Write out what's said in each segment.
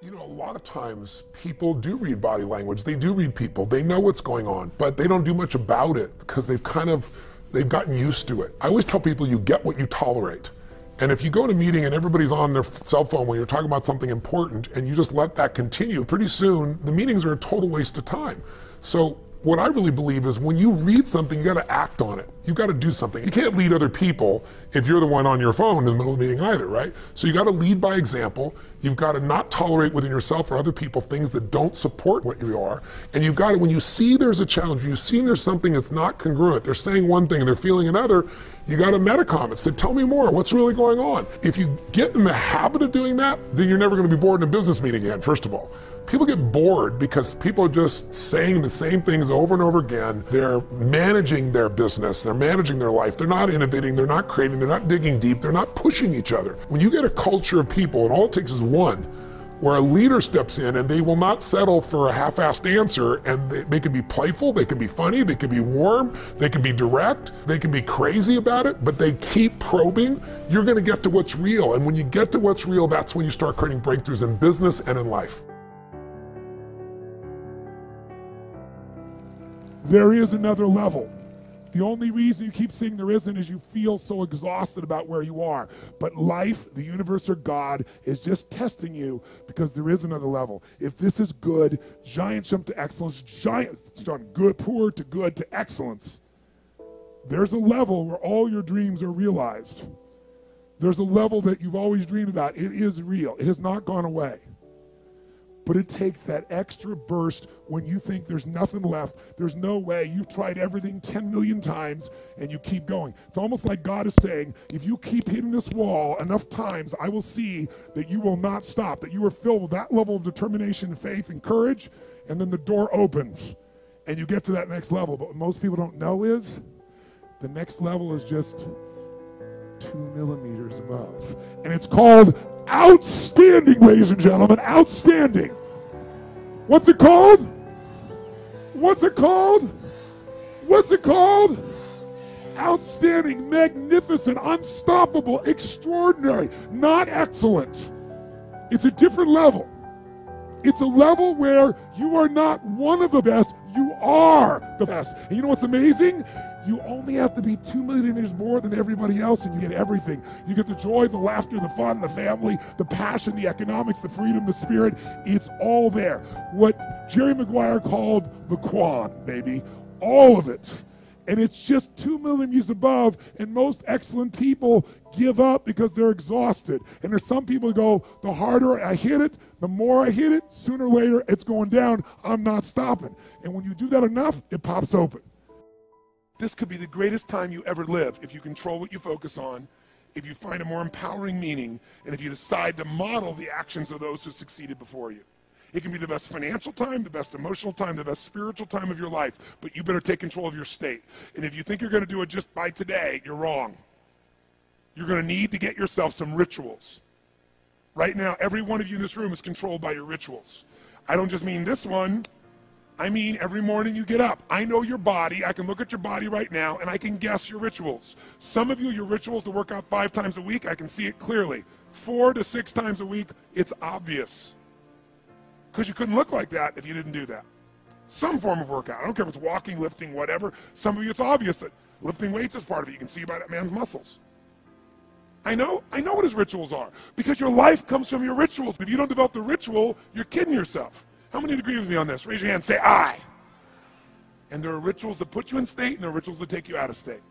You know, a lot of times people do read body language. They do read people. They know what's going on, but they don't do much about it because they've gotten used to it. I always tell people you get what you tolerate. And if you go to a meeting and everybody's on their cell phone when you're talking about something important and you just let that continue, pretty soon the meetings are a total waste of time. So what I really believe is when you read something, you got to act on it. You got to do something. You can't lead other people if you're the one on your phone in the middle of the meeting either, right? So you got to lead by example. You've got to not tolerate within yourself or other people things that don't support what you are. And you've got to, when you see there's a challenge, you see there's something that's not congruent, they're saying one thing and they're feeling another, you got to meta-comment, say, tell me more, what's really going on? If you get in the habit of doing that, then you're never going to be bored in a business meeting again, first of all. People get bored because people are just saying the same things over and over again. They're managing their business, they're managing their life, they're not innovating, they're not creating, they're not digging deep, they're not pushing each other. When you get a culture of people, and all it takes is one, where a leader steps in and they will not settle for a half-assed answer, and they can be playful, they can be funny, they can be warm, they can be direct, they can be crazy about it, but they keep probing, you're gonna get to what's real. And when you get to what's real, that's when you start creating breakthroughs in business and in life. There is another level. The only reason you keep saying there isn't is you feel so exhausted about where you are. But life, the universe, or God is just testing you because there is another level. If this is good, giant jump to excellence, giant from good, poor to good to excellence. There's a level where all your dreams are realized. There's a level that you've always dreamed about. It is real. It has not gone away. But it takes that extra burst when you think there's nothing left, there's no way, you've tried everything 10 million times and you keep going. It's almost like God is saying, if you keep hitting this wall enough times, I will see that you will not stop, that you are filled with that level of determination, faith, and courage, and then the door opens and you get to that next level. But what most people don't know is the next level is just 2 millimeters above. And it's called outstanding, ladies and gentlemen, outstanding. What's it called? What's it called? What's it called? Outstanding, magnificent, unstoppable, extraordinary, not excellent. It's a different level. It's a level where you are not one of the best, you are the best. And you know what's amazing? You only have to be 2 millimeters more than everybody else and you get everything. You get the joy, the laughter, the fun, the family, the passion, the economics, the freedom, the spirit. It's all there. What Jerry Maguire called the Quan, baby. All of it. And it's just 2 millimeters above, and most excellent people give up because they're exhausted. And there's some people who go, the harder I hit it, the more I hit it, sooner or later it's going down, I'm not stopping. And when you do that enough, it pops open. This could be the greatest time you ever live if you control what you focus on, if you find a more empowering meaning, and if you decide to model the actions of those who succeeded before you. It can be the best financial time, the best emotional time, the best spiritual time of your life, but you better take control of your state. And if you think you're going to do it just by today, you're wrong. You're going to need to get yourself some rituals. Right now, every one of you in this room is controlled by your rituals. I don't just mean this one. I mean every morning you get up. I know your body. I can look at your body right now, and I can guess your rituals. Some of you, your rituals to work out 5 times a week, I can see it clearly. 4 to 6 times a week, it's obvious. Because you couldn't look like that if you didn't do that. Some form of workout. I don't care if it's walking, lifting, whatever. Some of you, it's obvious that lifting weights is part of it. You can see by that man's muscles. I know what his rituals are. Because your life comes from your rituals. If you don't develop the ritual, you're kidding yourself. How many agree with me on this? Raise your hand, say I. And there are rituals that put you in state, and there are rituals that take you out of state.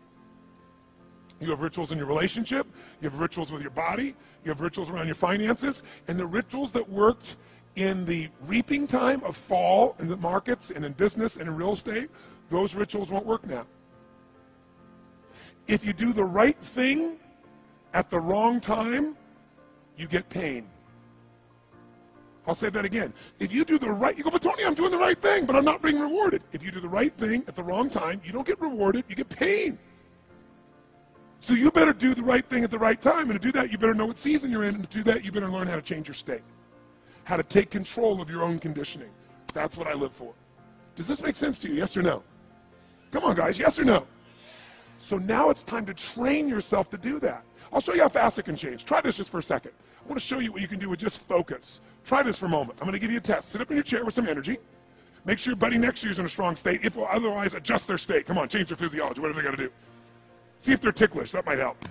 You have rituals in your relationship, you have rituals with your body, you have rituals around your finances, and the rituals that worked in the reaping time of fall in the markets and in business and in real estate, those rituals won't work now. If you do the right thing at the wrong time, you get pain. I'll say that again. If you do the right, you go, but Tony, I'm doing the right thing, but I'm not being rewarded. If you do the right thing at the wrong time, you don't get rewarded, you get pain. So you better do the right thing at the right time, and to do that, you better know what season you're in, and to do that, you better learn how to change your state, how to take control of your own conditioning. That's what I live for. Does this make sense to you, yes or no? Come on, guys, yes or no? So now it's time to train yourself to do that. I'll show you how fast it can change. Try this just for a second. I want to show you what you can do with just focus. Try this for a moment. I'm going to give you a test. Sit up in your chair with some energy. Make sure your buddy next to you is in a strong state. If otherwise, adjust their state. Come on, change their physiology, whatever they got to do. See if they're ticklish. That might help.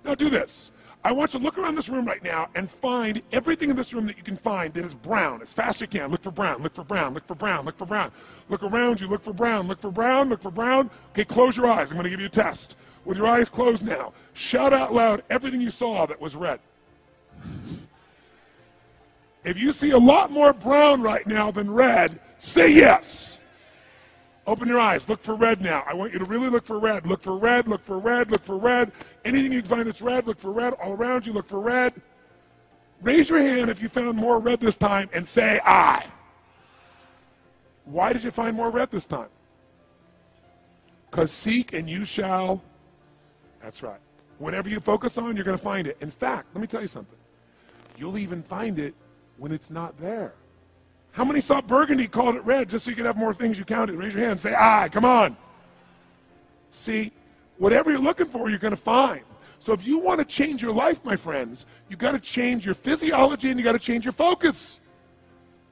Now do this. I want you to look around this room right now and find everything in this room that you can find that is brown as fast as you can. Look for brown, look for brown, look for brown, look for brown. Look around you, look for brown, look for brown, look for brown. Okay, close your eyes. I'm going to give you a test. With your eyes closed now, shout out loud everything you saw that was red. If you see a lot more brown right now than red, say yes. Open your eyes. Look for red now. I want you to really look for red. Look for red, look for red, look for red. Anything you can find that's red, look for red. All around you, look for red. Raise your hand if you found more red this time and say I. Why did you find more red this time? Because seek and you shall. That's right. Whatever you focus on, you're going to find it. In fact, let me tell you something. You'll even find it when it's not there. How many saw burgundy, called it red, just so you could have more things you counted? Raise your hand. Say, I. Come on. See, whatever you're looking for, you're going to find. So if you want to change your life, my friends, you've got to change your physiology and you've got to change your focus.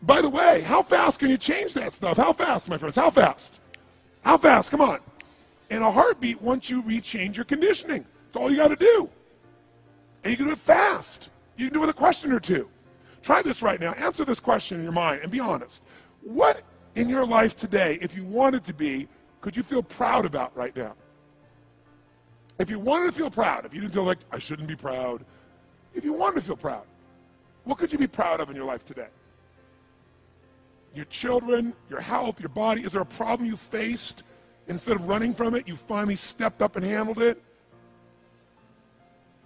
By the way, how fast can you change that stuff? How fast, my friends? How fast? How fast? Come on. In a heartbeat, once you rechange your conditioning. That's all you got to do. And you can do it fast. You can do it with a question or two. Try this right now. Answer this question in your mind and be honest. What in your life today, if you wanted to be, could you feel proud about right now? If you wanted to feel proud, if you didn't feel like, I shouldn't be proud, if you wanted to feel proud, what could you be proud of in your life today? Your children, your health, your body. Is there a problem you faced? Instead of running from it, you finally stepped up and handled it?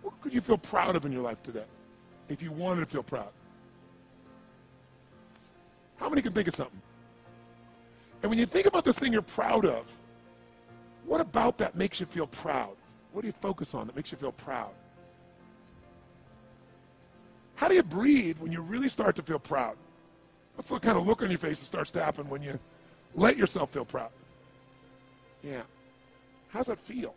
What could you feel proud of in your life today if you wanted to feel proud? How many can think of something? And when you think about this thing you're proud of, what about that makes you feel proud? What do you focus on that makes you feel proud? How do you breathe when you really start to feel proud? What's the kind of look on your face that starts to happen when you let yourself feel proud? Yeah. How's that feel?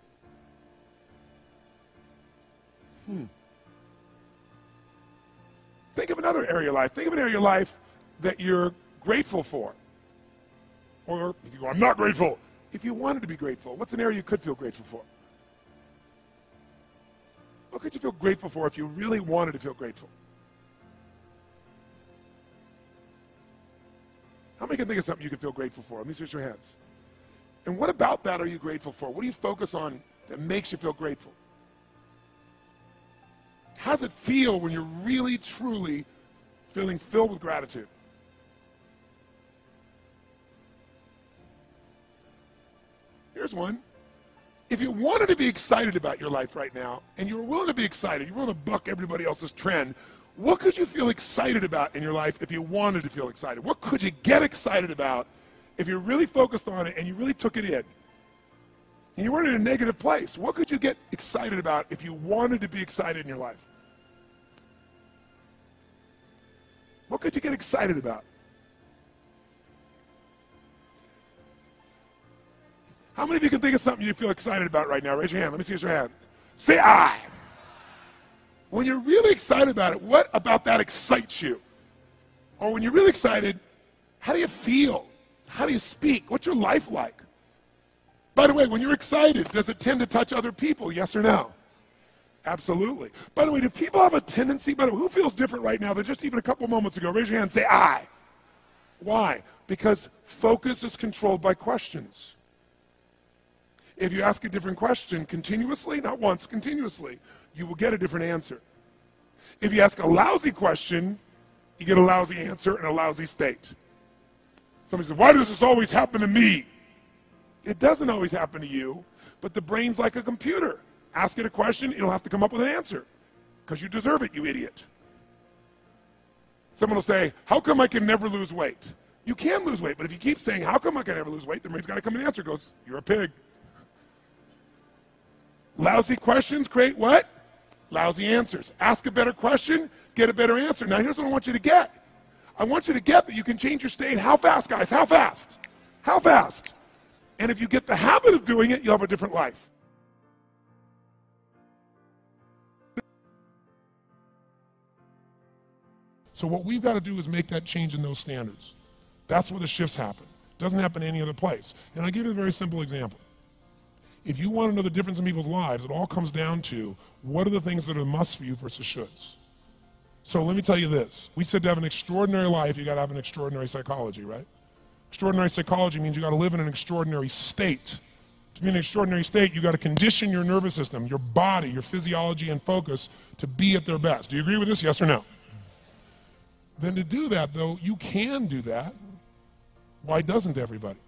Think of another area of your life. Think of an area of your life that you're grateful for. Or if you go, I'm not grateful. If you wanted to be grateful, what's an area you could feel grateful for? What could you feel grateful for if you really wanted to feel grateful? How many can think of something you could feel grateful for? Let me see your hands. And what about that are you grateful for? What do you focus on that makes you feel grateful? How does it feel when you're really, truly feeling filled with gratitude? Here's one. If you wanted to be excited about your life right now, and you were willing to be excited, you're willing to buck everybody else's trend, what could you feel excited about in your life if you wanted to feel excited? What could you get excited about if you really focused on it and you really took it in? And you weren't in a negative place. What could you get excited about if you wanted to be excited in your life? What could you get excited about? How many of you can think of something you feel excited about right now? Raise your hand. Let me see your hand. Say I. When you're really excited about it, what about that excites you? Or when you're really excited, how do you feel? How do you speak? What's your life like? By the way, when you're excited, does it tend to touch other people? Yes or no? Absolutely. By the way, do people have a tendency, by the way, who feels different right now than just even a couple moments ago? Raise your hand and say I. Why? Because focus is controlled by questions. If you ask a different question continuously, not once, continuously, you will get a different answer. If you ask a lousy question, you get a lousy answer and a lousy state. Somebody says, why does this always happen to me? It doesn't always happen to you, but the brain's like a computer. Ask it a question, it'll have to come up with an answer because you deserve it, you idiot. Someone will say, how come I can never lose weight? You can lose weight, but if you keep saying, how come I can never lose weight, the brain's got to come with an answer. It goes, you're a pig. Lousy questions create what? Lousy answers. Ask a better question, get a better answer. Now here's what I want you to get. I want you to get that you can change your state. How fast, guys? How fast? How fast? And if you get the habit of doing it, you'll have a different life. So what we've got to do is make that change in those standards. That's where the shifts happen. It doesn't happen any other place. And I'll give you a very simple example. If you want to know the difference in people's lives, it all comes down to what are the things that are musts for you versus shoulds. So let me tell you this. We said to have an extraordinary life, you got to have an extraordinary psychology, right? Extraordinary psychology means you got to live in an extraordinary state. To be in an extraordinary state, you got to condition your nervous system, your body, your physiology and focus to be at their best. Do you agree with this? Yes or no? Then to do that, though, you can do that. Why doesn't everybody?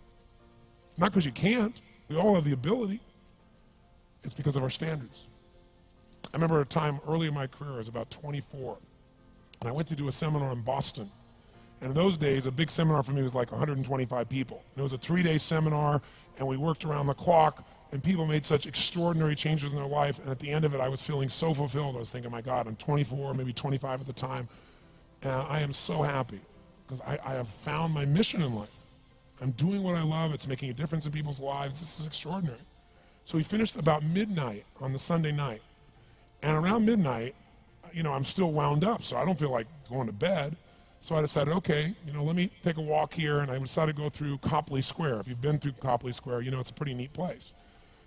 Not because you can't. We all have the ability. It's because of our standards. I remember a time early in my career, I was about 24, and I went to do a seminar in Boston. And in those days, a big seminar for me was like 125 people. And it was a 3-day seminar, and we worked around the clock, and people made such extraordinary changes in their life. And at the end of it, I was feeling so fulfilled. I was thinking, my God, I'm 24, maybe 25 at the time. And I am so happy because I have found my mission in life. I'm doing what I love. It's making a difference in people's lives. This is extraordinary. So we finished about midnight on the Sunday night. And around midnight, you know, I'm still wound up, so I don't feel like going to bed. So I decided, okay, you know, let me take a walk here, and I decided to go through Copley Square. If you've been through Copley Square, you know it's a pretty neat place.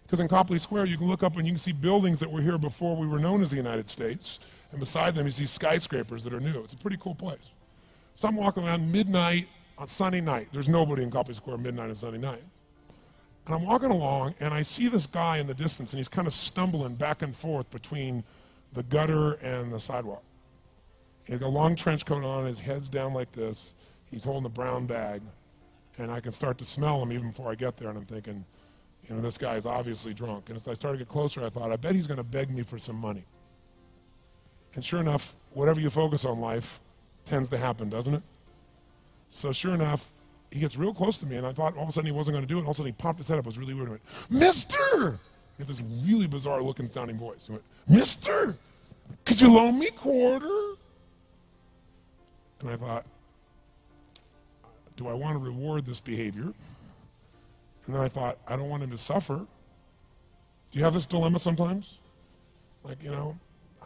Because in Copley Square, you can look up and you can see buildings that were here before we were known as the United States, and beside them you see skyscrapers that are new. It's a pretty cool place. So I'm walking around midnight on Sunday night. There's nobody in Copley Square midnight on Sunday night. And I'm walking along, and I see this guy in the distance, and he's kind of stumbling back and forth between the gutter and the sidewalk. He's got a long trench coat on, his head's down like this. He's holding a brown bag, and I can start to smell him even before I get there, and I'm thinking, you know, this guy is obviously drunk. And as I started to get closer, I thought, I bet he's going to beg me for some money. And sure enough, whatever you focus on life tends to happen, doesn't it? So sure enough, he gets real close to me, and I thought all of a sudden he wasn't going to do it, and all of a sudden he popped his head up. It was really weird. He went, "Mister!" He had this really bizarre looking sounding voice. He went, "Mister, could you loan me a quarter?" And I thought, do I want to reward this behavior? And then I thought, I don't want him to suffer. Do you have this dilemma sometimes? Like, you know,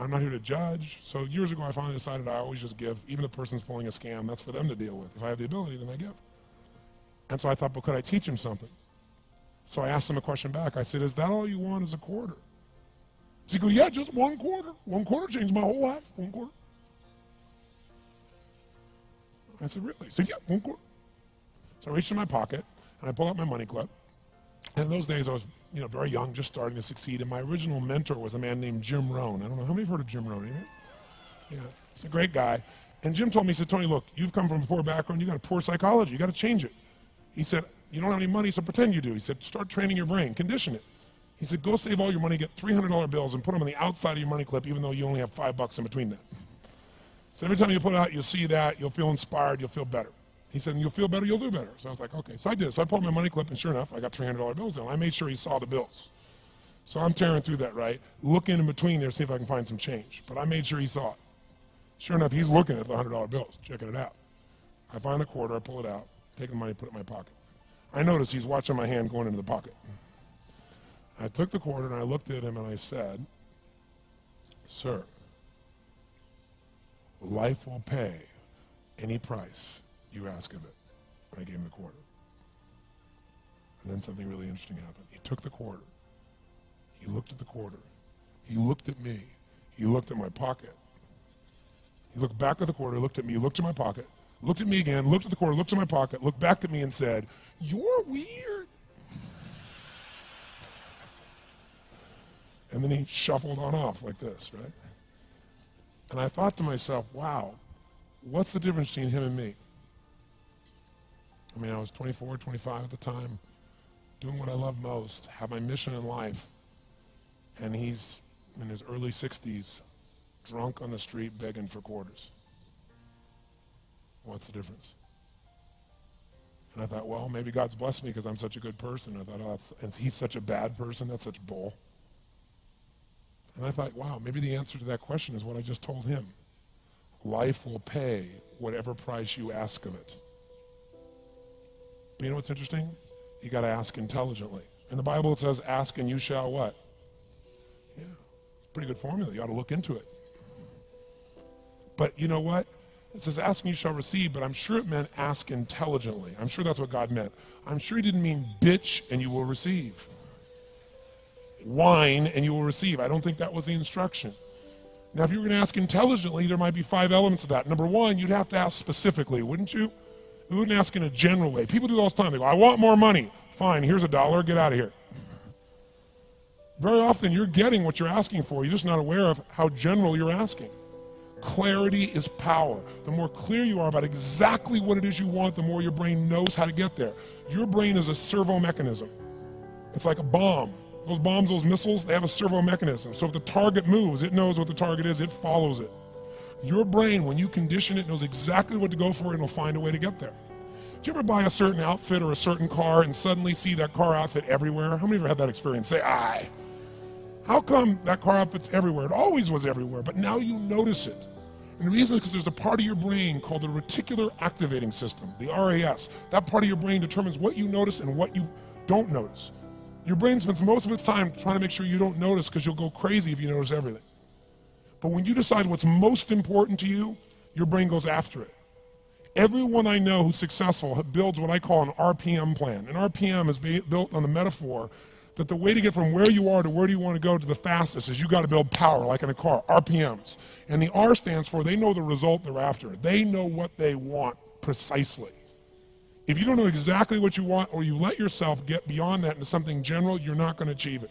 I'm not here to judge. So years ago, I finally decided I always just give. Even if the person's pulling a scam, that's for them to deal with. If I have the ability, then I give. And so I thought, but could I teach him something? So I asked him a question back. I said, is that all you want is a quarter? So he goes, yeah, just 1 quarter. 1 quarter changed my whole life. 1 quarter. I said, really? He said, yeah, 1 quarter. So I reached in my pocket, and I pulled out my money clip. And in those days, I was, you know, very young, just starting to succeed. And my original mentor was a man named Jim Rohn. I don't know, how many have heard of Jim Rohn? Anybody? Yeah, he's a great guy. And Jim told me, he said, Tony, look, you've come from a poor background. You got a poor psychology. You got to change it. He said, you don't have any money, so pretend you do. He said, start training your brain, condition it. He said, go save all your money, get $300 bills, and put them on the outside of your money clip, even though you only have $5 in between that. So every time you put it out, you'll see that, you'll feel inspired, you'll feel better. He said, and you'll feel better, you'll do better. So I was like, okay. So I did. So I pulled my money clip, and sure enough, I got $300 bills in. I made sure he saw the bills. So I'm tearing through that, right? Looking in between there, see if I can find some change. But I made sure he saw it. Sure enough, he's looking at the $100 bills, checking it out. I find the quarter, I pull it out, take the money, put it in my pocket. I notice he's watching my hand going into the pocket. I took the quarter and I looked at him and I said, sir, life will pay any price you ask of it. And I gave him the quarter. And then something really interesting happened. He took the quarter. He looked at the quarter. He looked at me. He looked at my pocket. He looked back at the quarter, looked at me, looked at my pocket, looked at me again, looked at the quarter, looked at my pocket, looked back at me and said, you're weird. And then he shuffled on off like this, right? And I thought to myself, wow, what's the difference between him and me? I mean, I was 24, 25 at the time, doing what I love most, have my mission in life, and he's in his early 60s, drunk on the street begging for quarters. What's the difference? And I thought, well, maybe God's blessed me because I'm such a good person. I thought, oh, and he's such a bad person, that's such bull. And I thought, wow, maybe the answer to that question is what I just told him. Life will pay whatever price you ask of it. But you know what's interesting? You got to ask intelligently. In the Bible it says, ask and you shall what? Yeah, pretty good formula. You ought to look into it. But you know what? It says ask and you shall receive, but I'm sure it meant ask intelligently. I'm sure that's what God meant. I'm sure he didn't mean bitch and you will receive. Whine and you will receive. I don't think that was the instruction. Now, if you were going to ask intelligently, there might be 5 elements of that. Number one, you'd have to ask specifically, wouldn't you? You wouldn't ask in a general way. People do all the time. They go, I want more money. Fine, here's $1, get out of here. Very often, you're getting what you're asking for. You're just not aware of how general you're asking. Clarity is power. The more clear you are about exactly what it is you want, the more your brain knows how to get there. Your brain is a servo mechanism. It's like a bomb. Those bombs, those missiles, they have a servo mechanism. So if the target moves, it knows what the target is, it follows it. Your brain, when you condition it, knows exactly what to go for and it'll find a way to get there. Do you ever buy a certain outfit or a certain car and suddenly see that car outfit everywhere? How many of you have had that experience? Say, aye. How come that car outfit's everywhere? It always was everywhere, but now you notice it. And the reason is because there's a part of your brain called the reticular activating system, the RAS. That part of your brain determines what you notice and what you don't notice. Your brain spends most of its time trying to make sure you don't notice because you'll go crazy if you notice everything. But when you decide what's most important to you, your brain goes after it. Everyone I know who's successful builds what I call an RPM plan. An RPM is built on the metaphor that the way to get from where you are to where do you want to go to the fastest is you got to build power, like in a car, RPMs. And the R stands for they know the result they're after. They know what they want precisely. If you don't know exactly what you want or you let yourself get beyond that into something general, you're not going to achieve it.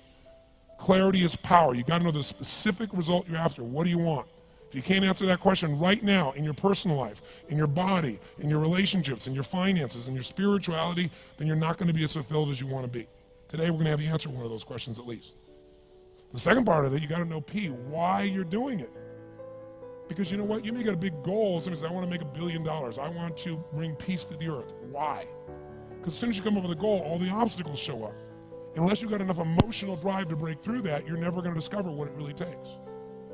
Clarity is power. You got to know the specific result you're after. What do you want? If you can't answer that question right now in your personal life, in your body, in your relationships, in your finances, in your spirituality, then you're not going to be as fulfilled as you want to be. Today we're going to have you answer one of those questions at least. The second part of it, you got to know P, why you're doing it. Because you know what? You may get a big goal. Somebody says, I want to make $1 billion. I want to bring peace to the earth. Why? Because as soon as you come up with a goal, all the obstacles show up. Unless you've got enough emotional drive to break through that, you're never going to discover what it really takes.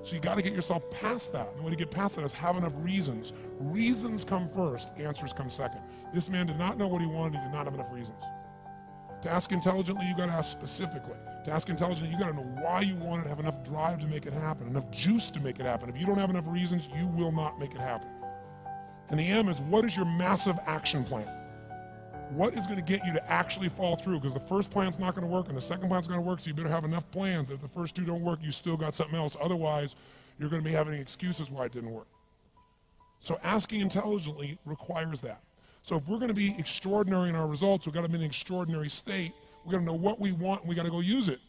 So you got to get yourself past that. And the way to get past that is have enough reasons. Reasons come first, answers come second. This man did not know what he wanted. He did not have enough reasons. To ask intelligently, you got to ask specifically. To ask intelligently, you got to know why you want it, have enough drive to make it happen, enough juice to make it happen. If you don't have enough reasons, you will not make it happen. And the M is, what is your massive action plan? What is going to get you to actually fall through? Because the first plan's not going to work and the second plan's going to work, so you better have enough plans that if the first two don't work, you still got something else. Otherwise, you're going to be having excuses why it didn't work. So asking intelligently requires that. So if we're going to be extraordinary in our results, we've got to be in an extraordinary state. We've got to know what we want and we've got to go use it.